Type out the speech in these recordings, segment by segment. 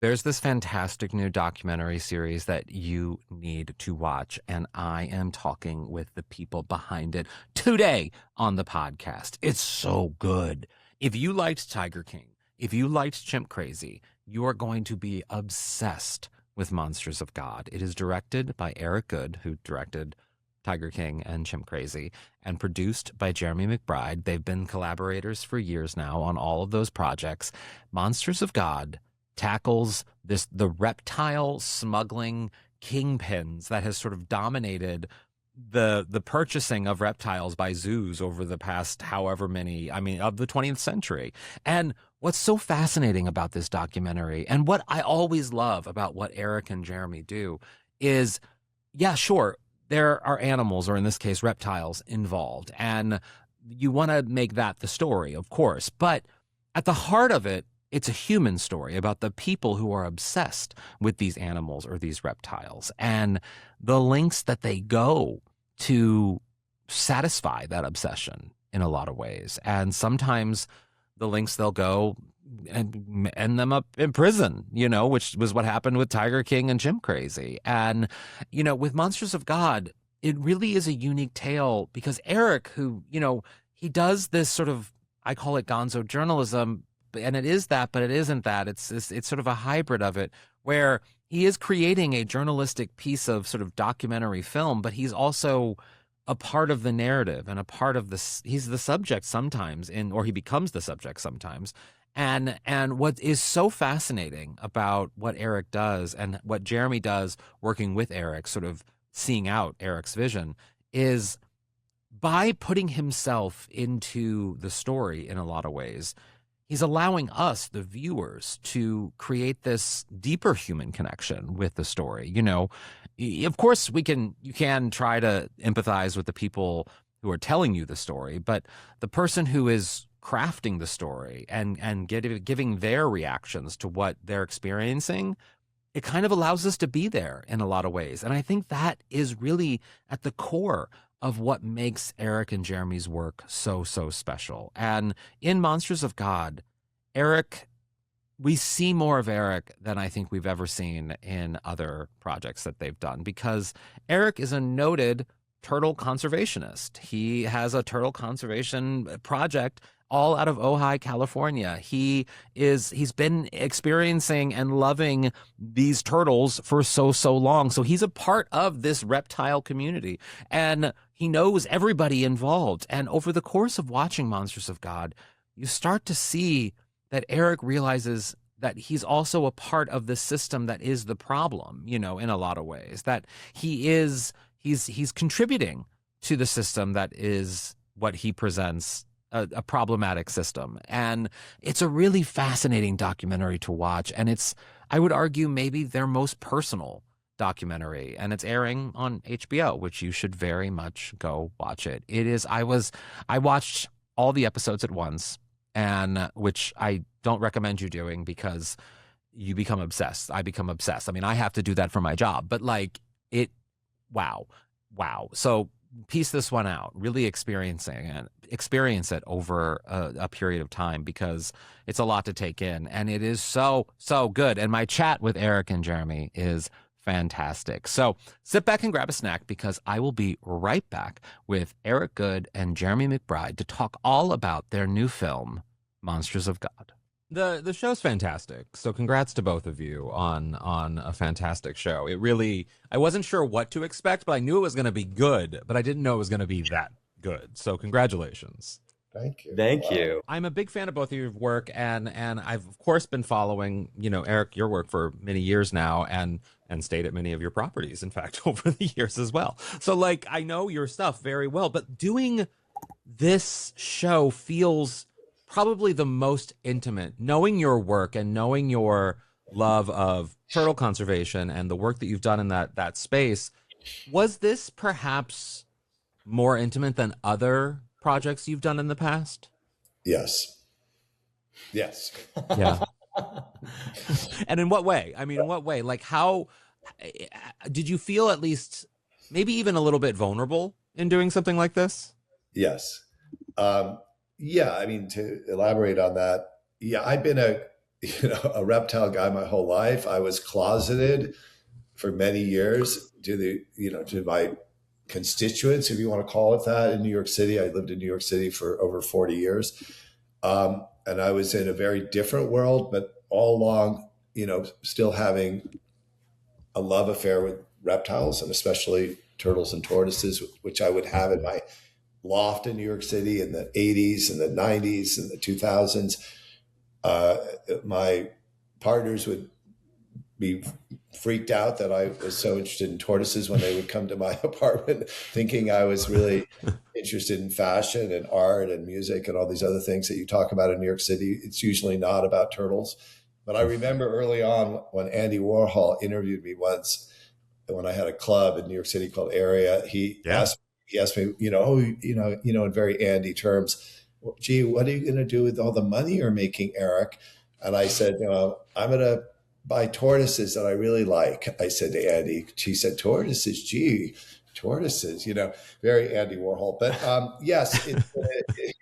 There's this fantastic new documentary series that you need to watch, and I am talking with the people behind it today on the podcast. It's so good. If you liked Tiger King, if you liked Chimp Crazy, you are going to be obsessed with Monsters of God. It is directed by Eric Goode, who directed Tiger King and Chimp Crazy, and produced by Jeremy McBride. They've been collaborators for years now on all of those projects. Monsters of God tackles the reptile smuggling kingpins that has sort of dominated the purchasing of reptiles by zoos over the past however many, of the 20th century. And what's so fascinating about this documentary, and what I always love about what Eric and Jeremy do, is, yeah, sure, there are animals, or in this case, reptiles, involved. And you want to make that the story, of course. But at the heart of it, it's a human story about the people who are obsessed with these animals or these reptiles, and the lengths that they go to satisfy that obsession in a lot of ways. And sometimes the lengths they'll go and end them up in prison, which was what happened with Tiger King and Chimp Crazy. And, with Monsters of God, it really is a unique tale because Eric, who, he does this sort of, I call it gonzo journalism, and it is that, but it isn't that. It's sort of a hybrid of it, where he is creating a journalistic piece of sort of documentary film, but he's also a part of the narrative and a part of this. He's the subject sometimes, or he becomes the subject sometimes. And what is so fascinating about what Eric does and what Jeremy does working with Eric, sort of seeing out Eric's vision, is by putting himself into the story in a lot of ways, he's allowing us, the viewers, to create this deeper human connection with the story. Of course, you can try to empathize with the people who are telling you the story, but the person who is crafting the story and giving their reactions to what they're experiencing, it kind of allows us to be there in a lot of ways. And I think that is really at the core of what makes Eric and Jeremy's work so, so special. And in Monsters of God, we see more of Eric than I think we've ever seen in other projects that they've done, because Eric is a noted turtle conservationist. He has a turtle conservation project all out of Ojai, California. He's been experiencing and loving these turtles for so long. So he's a part of this reptile community, and he knows everybody involved. And over the course of watching Monsters of God, you start to see that Eric realizes that he's also a part of the system that is the problem, in a lot of ways, that he's contributing to the system that is what he presents, a problematic system. And it's a really fascinating documentary to watch. And it's, I would argue, maybe their most personal documentary, and it's airing on HBO, which you should very much go watch it. I watched all the episodes at once, and which I don't recommend you doing because you become obsessed. I become obsessed. I have to do that for my job, but wow. So piece this one out, really experience it over a period of time, because it's a lot to take in, and it is so, so good. And my chat with Eric and Jeremy is fantastic. So sit back and grab a snack, because I will be right back with Eric Goode and Jeremy McBride to talk all about their new film, Monsters of God. The show's fantastic. So congrats to both of you on a fantastic show. I wasn't sure what to expect, but I knew it was going to be good, but I didn't know it was going to be that good. So congratulations. Thank you. Thank you. I'm a big fan of both of your work, and I've of course been following, Eric, your work for many years now, and stayed at many of your properties, in fact, over the years as well. So I know your stuff very well, but doing this show feels probably the most intimate, knowing your work and knowing your love of turtle conservation and the work that you've done in that space. Was this perhaps more intimate than other projects you've done in the past? Yes. Yeah. And in what way? In what way? how did you feel, at least maybe even a little bit vulnerable in doing something like this? Yes. To elaborate on that, I've been a reptile guy my whole life. I was closeted for many years to my constituents, if you want to call it that, in New York City. I lived in New York City for over 40 years. And I was in a very different world, but all along, still having a love affair with reptiles, and especially turtles and tortoises, which I would have in my loft in New York City in the 80s and the 90s and the 2000s. My partners would be freaked out that I was so interested in tortoises when they would come to my apartment, thinking I was really interested in fashion and art and music and all these other things that you talk about in New York City. It's usually not about turtles. But I remember early on when Andy Warhol interviewed me once, when I had a club in New York City called Area. He asked me, in very Andy terms, well, gee, what are you going to do with all the money you're making, Eric? And I said, I'm going to buy tortoises that I really like. I said to Andy. She said, tortoises, gee, tortoises, very Andy Warhol. But yes,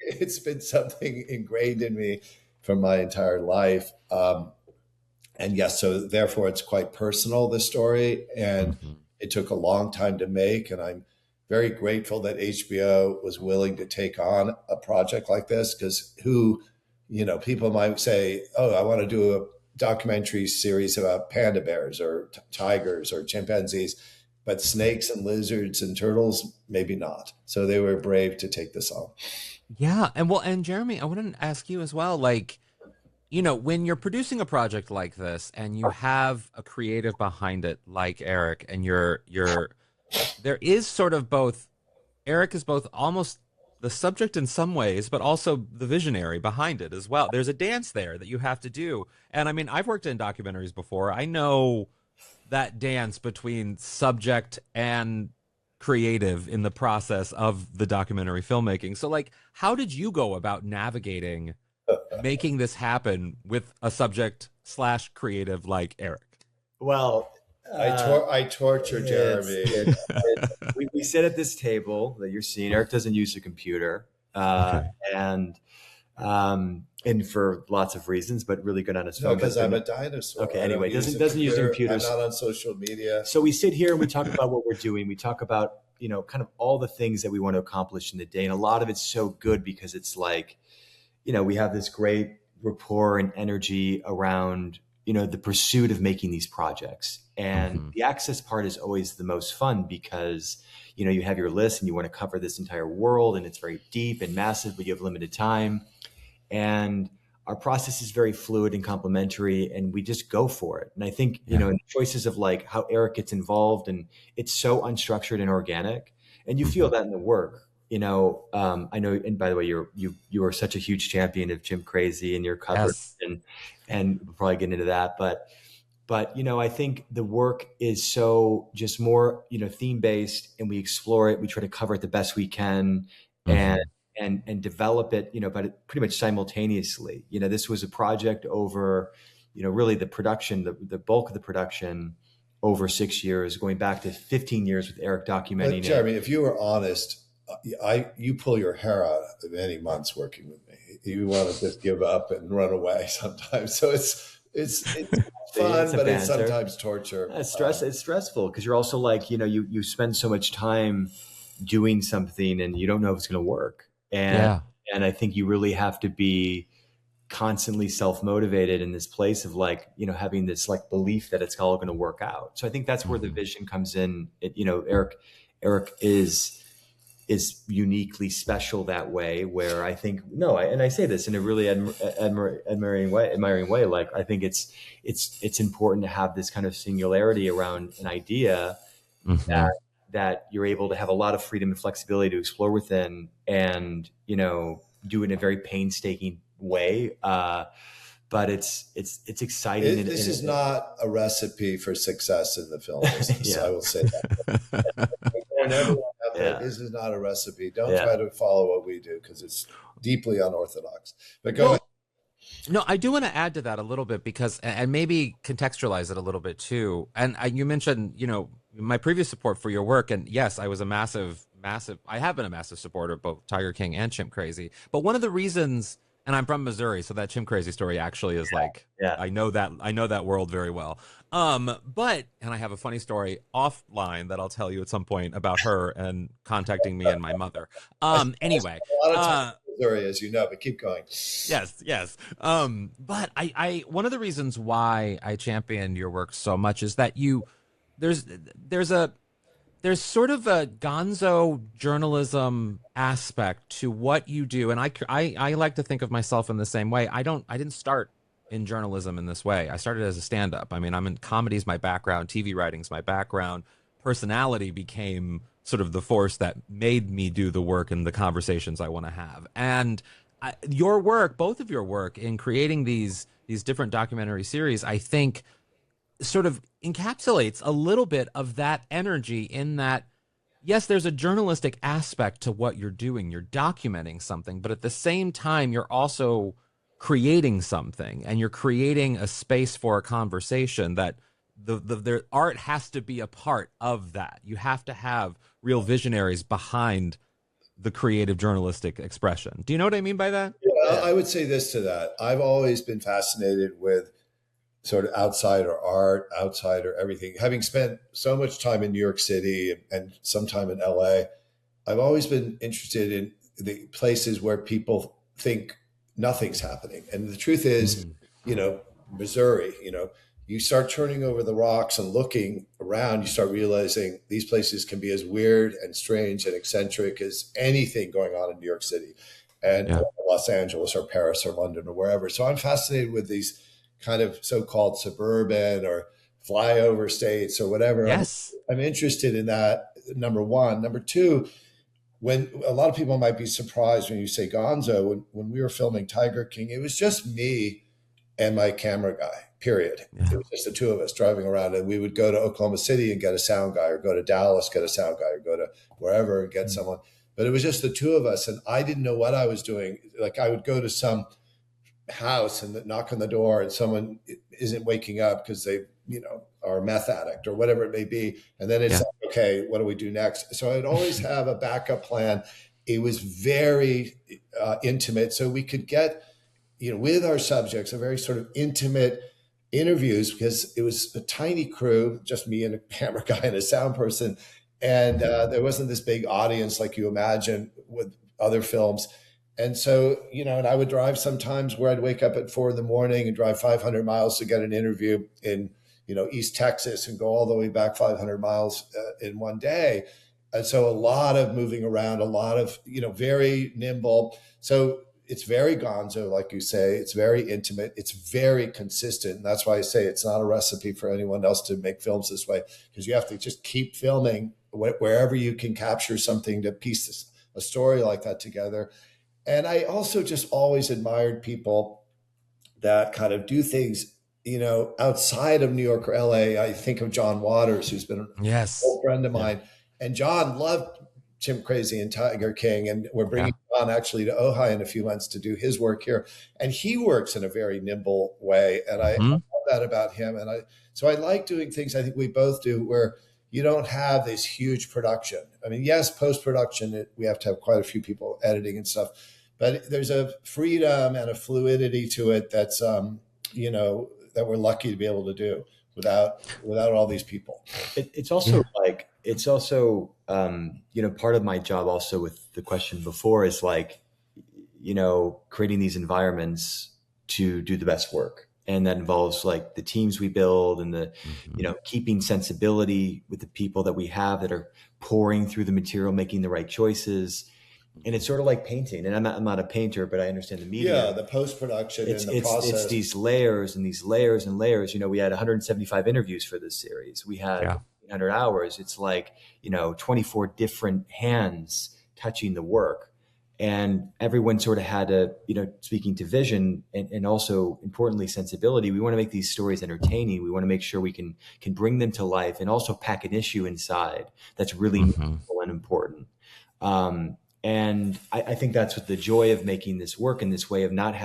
it's been something ingrained in me from my entire life. And yes, so therefore it's quite personal, this story. And it took a long time to make. And I'm very grateful that HBO was willing to take on a project like this, because people might say, oh, I want to do a documentary series about panda bears or tigers or chimpanzees, but snakes and lizards and turtles, maybe not. So they were brave to take this on. Yeah. And Jeremy, I want to ask you as well, like, when you're producing a project like this and you have a creative behind it, like Eric, and there is sort of Eric is both almost the subject in some ways, but also the visionary behind it as well. There's a dance there that you have to do. And I mean, I've worked in documentaries before. I know that dance between subject and creative in the process of the documentary filmmaking. So like, how did you go about navigating making this happen with a subject / creative like Eric? Well, I torture Jeremy. We sit at this table that you're seeing. Eric doesn't use a computer, and for lots of reasons, but really good on his phone. Because I'm a dinosaur. Okay, anyway, doesn't use computers. I'm not on social media. So we sit here and we talk about what we're doing. We talk about kind of all the things that we want to accomplish in the day, and a lot of it's so good because it's like, we have this great rapport and energy around the pursuit of making these projects. And the access part is always the most fun because, you have your list and you want to cover this entire world and it's very deep and massive, but you have limited time. And our process is very fluid and complementary, and we just go for it. And I think, in the choices of like how Eric gets involved, and it's so unstructured and organic, and you feel that in the work. I know, and by the way, you are such a huge champion of Chimp Crazy and your coverage, and we'll probably get into that. But I think the work is so just more, theme based, and we explore it. We try to cover it the best we can, and develop it, but pretty much simultaneously. This was a project over, really the production, the bulk of the production over 6 years, going back to 15 years with Eric documenting. Jeremy, if you were honest, you pull your hair out of many months working with me. You want to just give up and run away sometimes. So it's fun, but it's sometimes torture. It's stressful because you're also like, you spend so much time doing something and you don't know if it's going to work. And I think you really have to be constantly self-motivated in this place of like, having this like belief that it's all going to work out. So I think that's where the vision comes in. Eric is uniquely special that way, where I think, and I say this in a really admiring way. Like, I think it's important to have this kind of singularity around an idea that you're able to have a lot of freedom and flexibility to explore within, and, do it in a very painstaking way. But it's exciting. This is not a recipe for success in the film business. I will say that. This is not a recipe. Don't try to follow what we do, because it's deeply unorthodox. But go ahead. No, I do want to add to that a little bit, because, and maybe contextualize it a little bit too. And you mentioned, my previous support for your work. And yes, I was I have been a massive supporter of both Tiger King and Chimp Crazy. But one of the reasons, And I'm from Missouri, so that Chimp Crazy story actually is like, Yeah. I know that world very well. But I have a funny story offline that I'll tell you at some point about her and contacting me and my mother. Anyway, A lot of time in Missouri, as you know, but keep going. yes. But I one of the reasons why I champion your work so much is that there's sort of a gonzo journalism aspect to what you do, and I like to think of myself in the same way. I didn't start in journalism in this way. I started as a stand-up. I mean, I'm in comedy's my background, TV writing's my background. Personality became sort of the force that made me do the work and the conversations I want to have. And your work, both of your work, in creating these different documentary series, I think sort of encapsulates a little bit of that energy in that, yes, there's a journalistic aspect to what you're doing. You're documenting something, but at the same time, you're also creating something, and you're creating a space for a conversation that the art has to be a part of that. You have to have real visionaries behind the creative journalistic expression. Do you know what I mean by that? Yeah, I would say this to that. I've always been fascinated with sort of outsider art, outsider everything. Having spent so much time in New York City and some time in LA, I've always been interested in the places where people think nothing's happening. And the truth is, Missouri, you start turning over the rocks and looking around, you start realizing these places can be as weird and strange and eccentric as anything going on in New York City and Los Angeles or Paris or London or wherever. So I'm fascinated with these kind of so-called suburban or flyover states or whatever. Yes. I'm interested in that, number one. Number two, when a lot of people might be surprised when you say gonzo, when we were filming Tiger King, it was just me and my camera guy, period. Yeah. It was just the two of us driving around, and we would go to Oklahoma City and get a sound guy, or go to Dallas, get a sound guy, or go to wherever and get someone. But it was just the two of us, and I didn't know what I was doing. Like, I would go to some house and knock on the door, and someone isn't waking up because they, are a meth addict or whatever it may be. And then it's like, okay, what do we do next? So I'd always have a backup plan. It was very intimate. So we could get, with our subjects, a very sort of intimate interviews, because it was a tiny crew, just me and a camera guy and a sound person. And there wasn't this big audience like you imagine with other films. And so, and I would drive sometimes where I'd wake up at 4 a.m. and drive 500 miles to get an interview in, East Texas, and go all the way back 500 miles in one day. And so a lot of moving around, a lot of, very nimble. So it's very gonzo, like you say. It's very intimate. It's very consistent. And that's why I say it's not a recipe for anyone else to make films this way, because you have to just keep filming wherever you can capture something to piece a story like that together. And I also just always admired people that kind of do things, outside of New York or LA. I think of John Waters, who's been an old friend of mine. And John loved Chimp Crazy and Tiger King. And we're bringing John actually to Ojai in a few months to do his work here. And he works in a very nimble way. And I love that about him. And so I like doing things, I think we both do, where you don't have this huge production. I mean, yes, post-production, we have to have quite a few people editing and stuff. But there's a freedom and a fluidity to it that's, that we're lucky to be able to do without all these people. It's also part of my job also with the question before is like, creating these environments to do the best work. And that involves like the teams we build and the, keeping sensibility with the people that we have that are pouring through the material, making the right choices. And it's sort of like painting. And I'm not a painter, but I understand the media. Yeah, the post-production and the process. It's these layers and these layers and layers. We had 175 interviews for this series. We had 100 hours. It's like, 24 different hands touching the work. And everyone sort of had a, speaking to vision and also importantly, sensibility. We want to make these stories entertaining. We want to make sure we can bring them to life and also pack an issue inside that's really meaningful and important. And I think that's what the joy of making this work in this way of not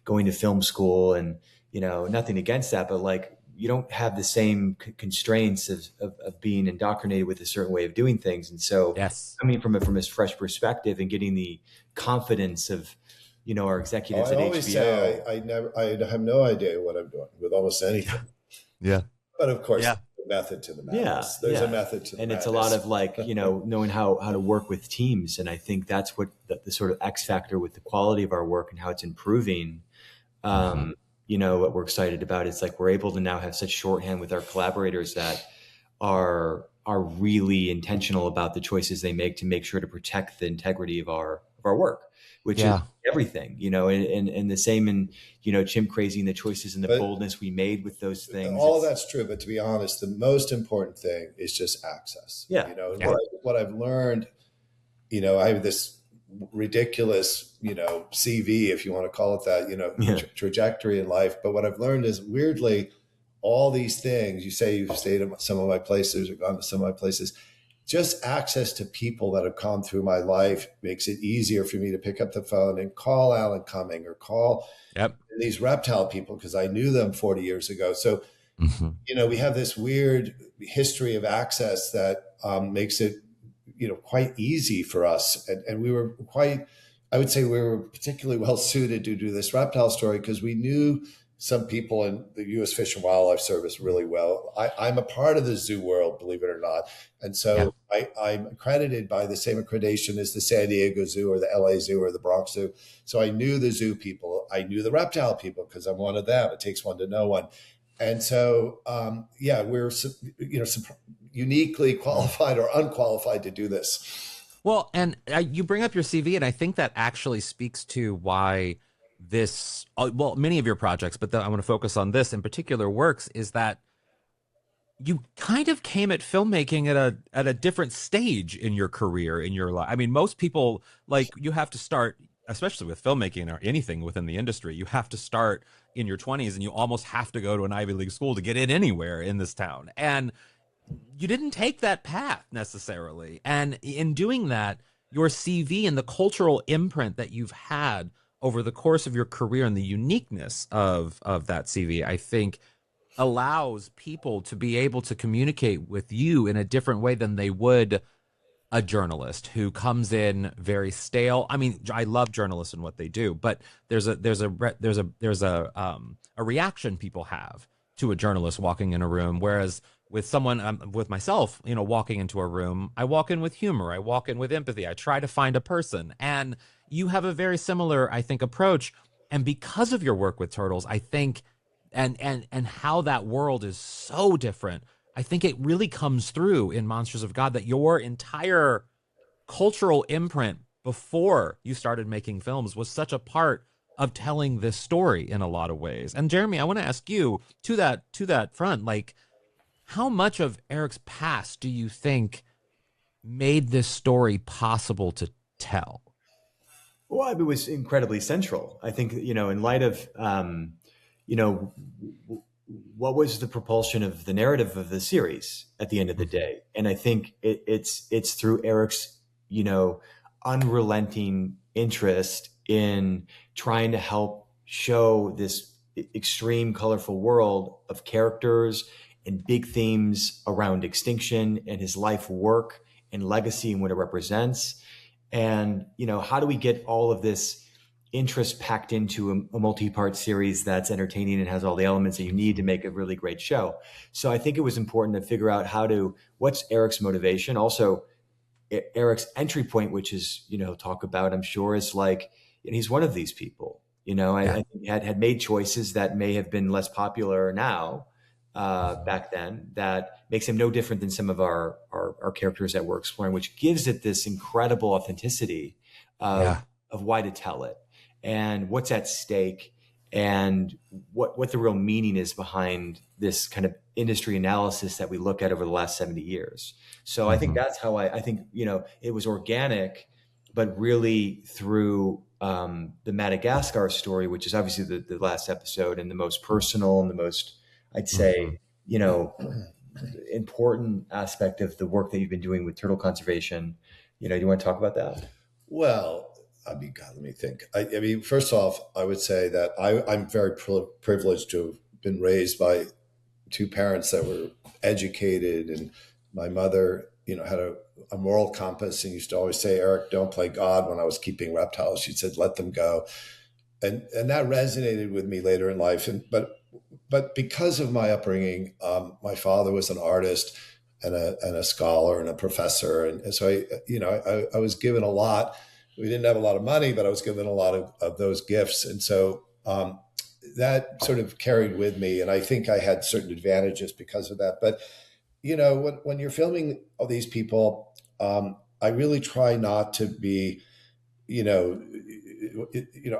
going to film school and, nothing against that, but like, you don't have the same constraints of being indoctrinated with a certain way of doing things. And so coming from a fresh perspective and getting the confidence of, our Oh, executives I at always HBO. say I have no idea what I'm doing with almost anything. Yeah. But of course, Yeah. there's a method to the Yeah, madness. There's a yeah. method to the And madness. it's a lot of like, knowing how to work with teams. And I think that's what the sort of X factor with the quality of our work and how it's improving. Mhm. What we're excited about is like we're able to now have such shorthand with our collaborators that are really intentional about the choices they make to make sure to protect the integrity of our work, which is Yeah. everything, and the same in, Chimp Crazy and the choices and the But boldness we made with those things. all that's true, but to be honest, the most important thing is just access. Yeah. Yeah. What I've learned, I have this ridiculous, CV, if you want to call it that, Yeah. trajectory in life. But what I've learned is weirdly, all these things you say you've stayed at some of my places or gone to some of my places, just access to people that have come through my life makes it easier for me to pick up the phone and call Alan Cumming or call Yep. these reptile people because I knew them 40 years ago. So, Mhm. we have this weird history of access that makes it, quite easy for us. And we were I would say we were particularly well suited to do this reptile story because we knew some people in the U.S. Fish and Wildlife Service really well. I'm a part of the zoo world, believe it or not. And Yeah. so I'm accredited by the same accreditation as the San Diego Zoo or the LA Zoo or the Bronx Zoo. So I knew the zoo people. I knew the reptile people because I'm one of them. It takes one to know one. And so, we're, uniquely qualified or unqualified to do this. Well, and you bring up your CV, and I think that actually speaks to why this, many of your projects, but I want to focus on this in particular works, is that you kind of came at filmmaking at a different stage in your career, in your life. I mean, most people, like, you have to start, especially with filmmaking or anything within the industry, you have to start in your 20s, and you almost have to go to an Ivy League school to get in anywhere in this town. And you didn't take that path necessarily. And in doing that, your CV and the cultural imprint that you've had over the course of your career and the uniqueness of that CV, I think allows people to be able to communicate with you in a different way than they would a journalist who comes in very stale. I mean, I love journalists and what they do, but there's a reaction people have to a journalist walking in a room, whereas with someone, with myself, walking into a room, I walk in with humor, I walk in with empathy, I try to find a person, and you have a very similar, I think, approach. And because of your work with turtles, I think, and how that world is so different, I think it really comes through in Monsters of God that your entire cultural imprint before you started making films was such a part of telling this story in a lot of ways. And Jeremy, I want to ask you to that front, like, how much of Eric's past do you think made this story possible to tell? Well, it was incredibly central. I think, in light of, you know, what was the propulsion of the narrative of the series at the end of the day? And I think it's through Eric's, unrelenting interest in trying to help show this extreme, colorful world of characters and big themes around extinction and his life work and legacy and what it represents. And, how do we get all of this interest packed into a multi-part series that's entertaining and has all the elements that you need to make a really great show? So I think it was important to figure out what's Eric's motivation. Also, Eric's entry point, which is, talk about, I'm sure, is like, he's one of these people, I think had made choices that may have been less popular now, back then, that makes him no different than some of our characters that we're exploring, which gives it this incredible authenticity of why to tell it and what's at stake and what the real meaning is behind this kind of industry analysis that we look at over the last 70 years. So I think that's how I think, it was organic, but really through the Madagascar story, which is obviously the last episode and the most personal and the most, I'd say, important aspect of the work that you've been doing with turtle conservation. Do you want to talk about that? Well, I mean, God, let me think. I mean, first off, I would say that I'm very privileged to have been raised by two parents that were educated, and my mother, had a moral compass and used to always say, Eric, don't play God. When I was keeping reptiles, she said, let them go. and that resonated with me later in life. But because of my upbringing, my father was an artist and a scholar and a professor, and so I was given a lot. We didn't have a lot of money, but I was given a lot of those gifts, and so that sort of carried with me. And I think I had certain advantages because of that. But when you're filming all these people, I really try not to be,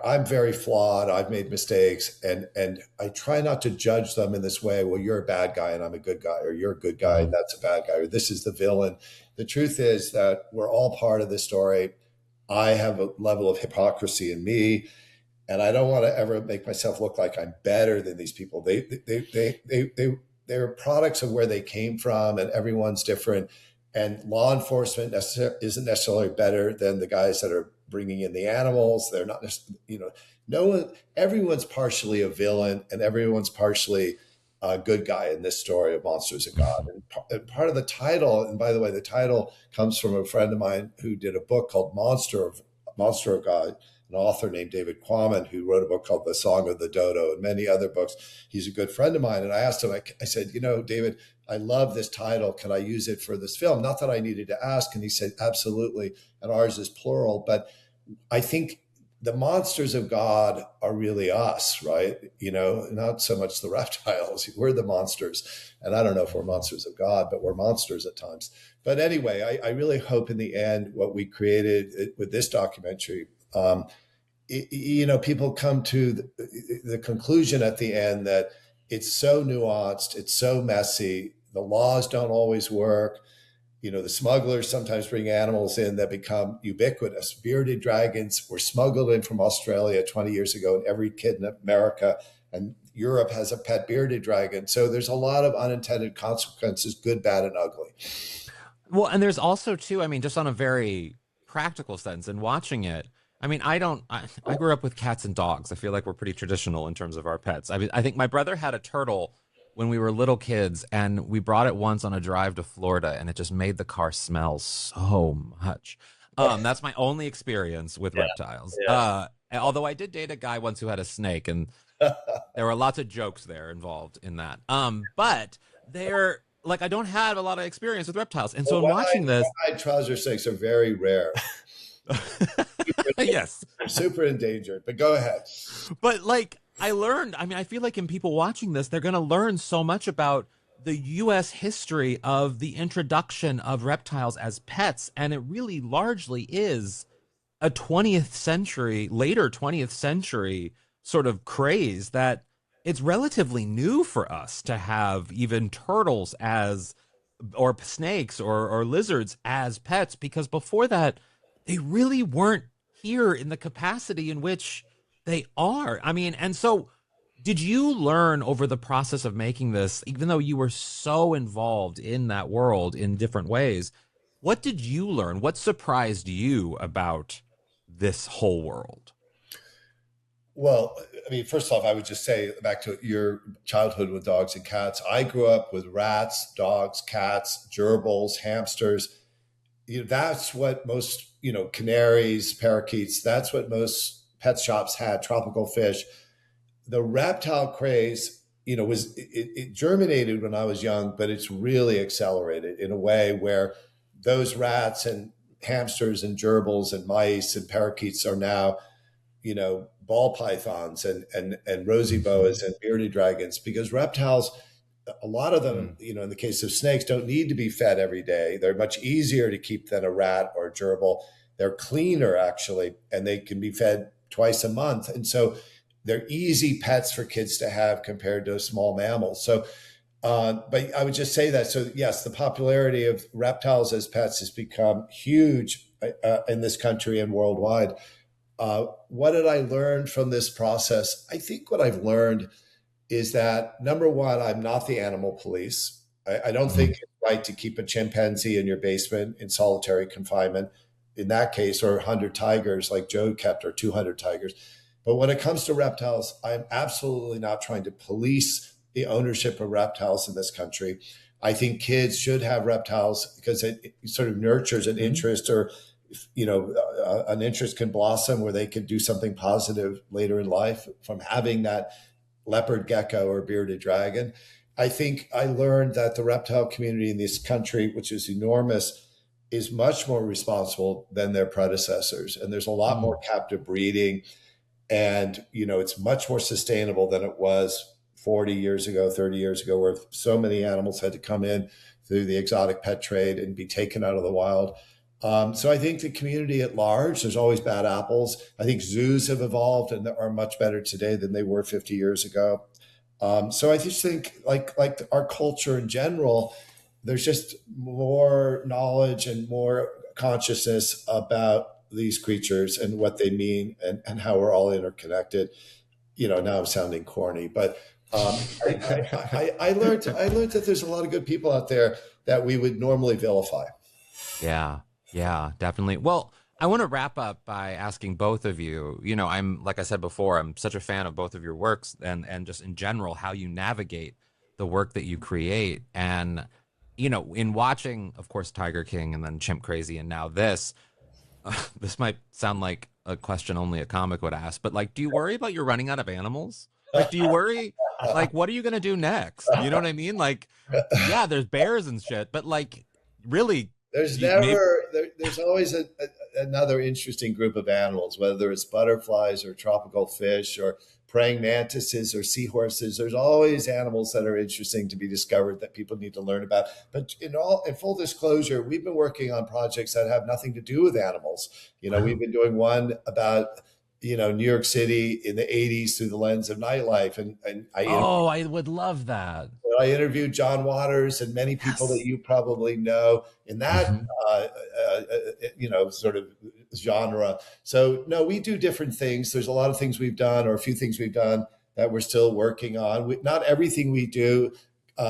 I'm very flawed. I've made mistakes, and I try not to judge them in this way. Well, you're a bad guy and I'm a good guy, or you're a good guy and that's a bad guy, or this is the villain. The truth is that we're all part of this story. I have a level of hypocrisy in me, and I don't want to ever make myself look like I'm better than these people. They're products of where they came from, and everyone's different. And law enforcement isn't necessarily better than the guys that are bringing in the animals. They're not, no one. Everyone's partially a villain, and everyone's partially a good guy in this story of Monsters of God. And part of the title, and by the way, the title comes from a friend of mine who did a book called Monster of God, an author named David Quammen, who wrote a book called The Song of the Dodo and many other books. He's a good friend of mine. And I asked him, I said, David, I love this title. Can I use it for this film? Not that I needed to ask. And he said, absolutely. And ours is plural. But I think the monsters of God are really us, right? Not so much the reptiles. We're the monsters. And I don't know if we're monsters of God, but we're monsters at times. But anyway, I really hope in the end what we created with this documentary, people come to the conclusion at the end that it's so nuanced, it's so messy, the laws don't always work. The smugglers sometimes bring animals in that become ubiquitous. Bearded dragons were smuggled in from Australia 20 years ago, and every kid in America and Europe has a pet bearded dragon. So there's a lot of unintended consequences, good, bad, and ugly. Well, and there's also too, just on a very practical sense, and watching it, I grew up with cats and dogs. I feel like we're pretty traditional in terms of our pets. I think my brother had a turtle when we were little kids, and we brought it once on a drive to Florida, and it just made the car smell so much. That's my only experience with reptiles. Yeah. Although I did date a guy once who had a snake, and there were lots of jokes there involved in that. But they're like, I don't have a lot of experience with reptiles. And so in watching this, trouser snakes are very rare. Yes. Super endangered, but go ahead. But I learned, I feel like in people watching this, they're going to learn so much about the U.S. history of the introduction of reptiles as pets. And it really largely is a later 20th century sort of craze that it's relatively new for us to have even turtles or snakes or lizards as pets, because before that, they really weren't here in the capacity in which they are. And so did you learn over the process of making this, even though you were so involved in that world in different ways, what did you learn? What surprised you about this whole world? Well, first off, I would just say back to your childhood with dogs and cats. I grew up with rats, dogs, cats, gerbils, hamsters. That's what most, canaries, parakeets, that's what most pet shops had, tropical fish. The reptile craze, it germinated when I was young, but it's really accelerated in a way where those rats and hamsters and gerbils and mice and parakeets are now, ball pythons and rosy boas and bearded dragons, because reptiles, a lot of them, in the case of snakes, don't need to be fed every day. They're much easier to keep than a rat or a gerbil. They're cleaner, actually, and they can be fed twice a month. And so they're easy pets for kids to have compared to small mammals. So, but I would just say that. So yes, the popularity of reptiles as pets has become huge in this country and worldwide. What did I learn from this process? I think what I've learned is that, number one, I'm not the animal police. I don't think it's right to keep a chimpanzee in your basement in solitary confinement, in that case, or 100 tigers like Joe kept, or 200 tigers. But when it comes to reptiles, I'm absolutely not trying to police the ownership of reptiles in this country. I think kids should have reptiles because it sort of nurtures an interest or an interest can blossom where they can do something positive later in life from having that leopard gecko or bearded dragon. I think I learned that the reptile community in this country, which is enormous, is much more responsible than their predecessors. And there's a lot more captive breeding. And, it's much more sustainable than it was 40 years ago, 30 years ago, where so many animals had to come in through the exotic pet trade and be taken out of the wild. So I think the community at large, there's always bad apples. I think zoos have evolved and are much better today than they were 50 years ago. So I just think like our culture in general, there's just more knowledge and more consciousness about these creatures and what they mean and how we're all interconnected. Now I'm sounding corny, but I learned that there's a lot of good people out there that we would normally vilify. Yeah, definitely. Well, I want to wrap up by asking both of you, I'm, like I said before, I'm such a fan of both of your works and just in general, how you navigate the work that you create. And, in watching, of course, Tiger King and then Chimp Crazy and now this might sound like a question only a comic would ask, but like, do you worry about you running out of animals? Like, do you worry, like, what are you going to do next? You know what I mean? Like, yeah, there's bears and shit, but like, really, there's always another interesting group of animals, whether it's butterflies or tropical fish or praying mantises or seahorses. There's always animals that are interesting to be discovered that people need to learn about. But in full disclosure, we've been working on projects that have nothing to do with animals. We've been doing one about New York City in the 80s through the lens of nightlife. And I would love that. I interviewed John Waters and many people that you probably know in that, sort of genre. So no, we do different things. There's a lot of things we've done, or a few things we've done that we're still working on. Not everything we do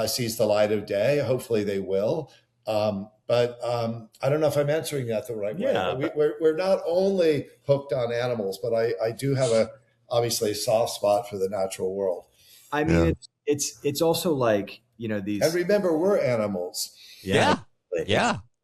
sees the light of day. Hopefully they will. But I don't know if I'm answering that the right way. We're not only hooked on animals, but I do have obviously a soft spot for the natural world. I mean, it's also like, these. And remember, we're animals. Yeah.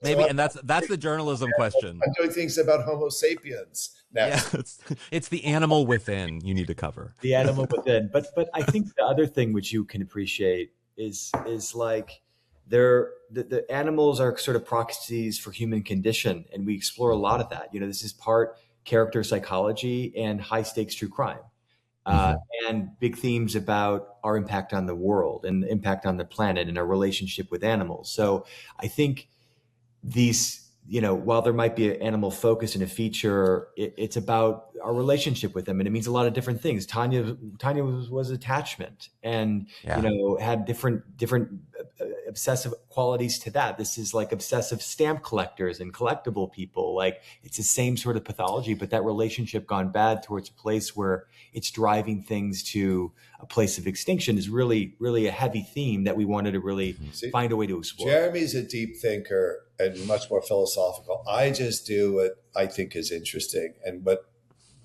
Maybe, and that's the journalism question. I'm doing things about Homo sapiens next. Yeah, it's the animal within you need to cover. The animal within. But I think the other thing which you can appreciate is like the animals are sort of proxies for human condition, and we explore a lot of that. This is part character psychology and high stakes true crime. And big themes about our impact on the world and impact on the planet and our relationship with animals. So I think these, while there might be an animal focus in a feature, it's about our relationship with them. And it means a lot of different things. Tanya was attachment and, had different obsessive qualities to that. This is like obsessive stamp collectors and collectible people. Like it's the same sort of pathology, but that relationship gone bad towards a place where it's driving things to a place of extinction is really, really a heavy theme that we wanted to really find a way to explore. Jeremy's a deep thinker and much more philosophical. I just do what I think is interesting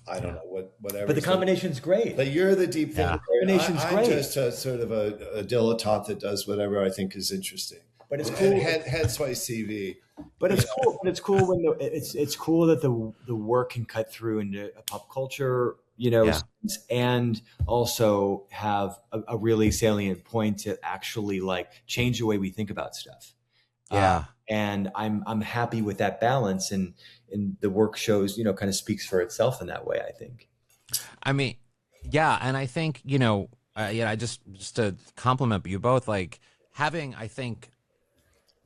I don't know whatever. But the combination's great. But you're the deep thinker. The combination's great. I'm just a sort of a dilettante that does whatever I think is interesting. But it's cool. Hence my CV. But it's cool. But it's cool when it's cool that the work can cut through into a pop culture, sense, and also have a really salient point to actually like change the way we think about stuff. And I'm happy with that balance, and the work shows, kind of speaks for itself in that way, I think. I mean, yeah. And I think, I just to compliment you both, like having, I think,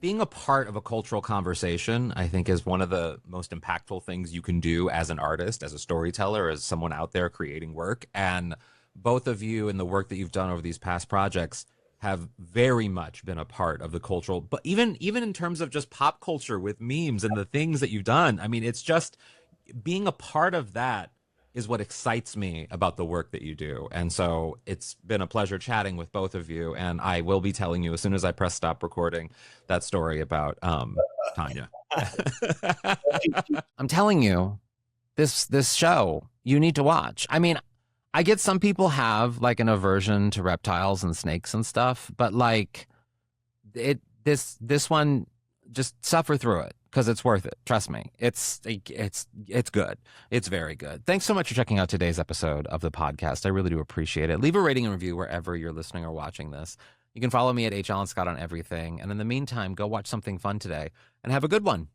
being a part of a cultural conversation, I think is one of the most impactful things you can do as an artist, as a storyteller, as someone out there creating work. And both of you and the work that you've done over these past projects have very much been a part of the cultural, but even in terms of just pop culture with memes and the things that you've done. I mean, it's just being a part of that is what excites me about the work that you do. And so it's been a pleasure chatting with both of you. And I will be telling you as soon as I press stop recording that story about Tanya. I'm telling you, this show you need to watch. I mean, I get some people have like an aversion to reptiles and snakes and stuff, but like this one, just suffer through it. because it's worth it. Trust me. It's good. It's very good. Thanks so much for checking out today's episode of the podcast. I really do appreciate it. Leave a rating and review wherever you're listening or watching this. You can follow me at H. Allen Scott on everything. And in the meantime, go watch something fun today and have a good one.